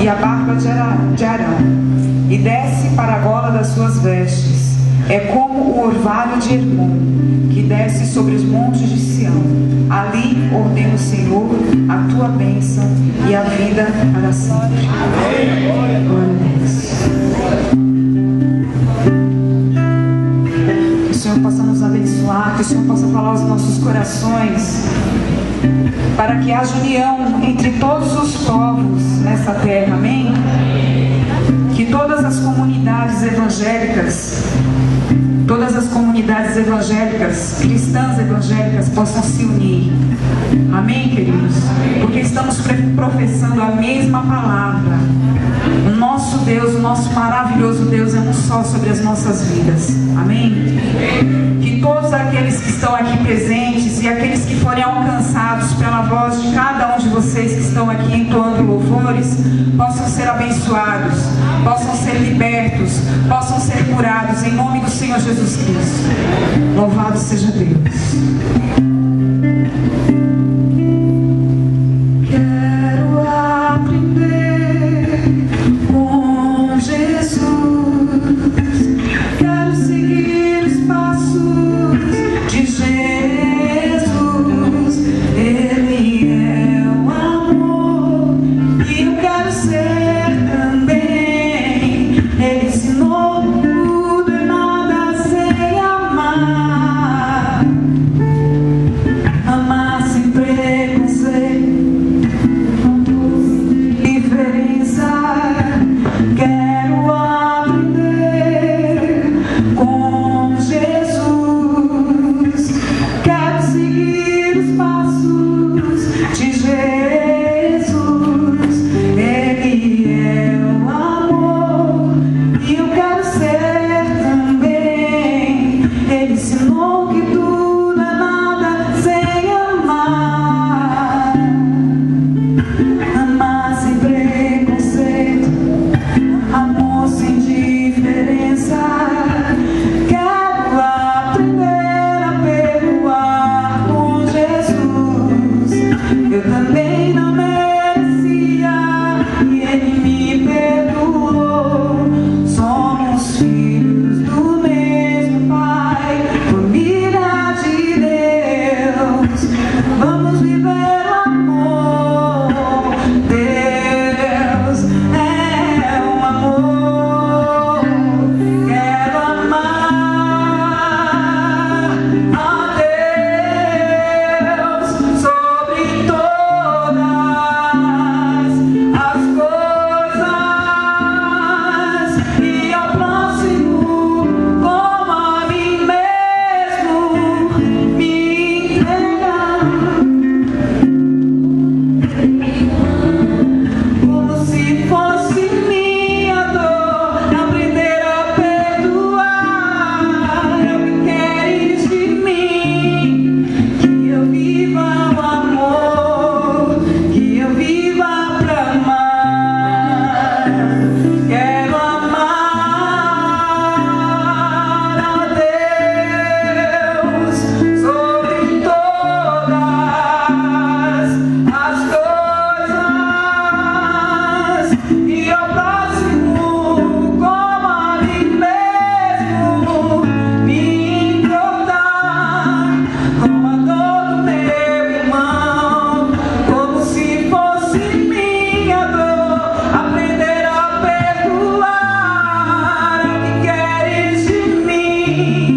e a barba de Arão, e desce para a gola das suas vestes. É como o orvalho de Hermon, que desce sobre os montes de Sião. Ali ordena o Senhor a tua bênção e a vida para sempre. Glória a Deus. Que o Senhor possa nos abençoar, que o Senhor possa falar aos nossos corações, para que haja união entre todos os povos nessa terra, amém? Que todas as comunidades evangélicas, cristãs evangélicas possam se unir, amém, queridos? Porque estamos professando a mesma palavra. O nosso Deus, o nosso maravilhoso Deus é um só sobre as nossas vidas, amém? Que todos aqueles que estão aqui presentes e aqueles que forem alcançados pela voz de cada um de vocês que estão aqui entoando louvores, possam ser abençoados, possam ser libertos, possam ser curados, em nome do Senhor Jesus Cristo. Louvado seja Deus. Aprender a perdoar o que queres de mim.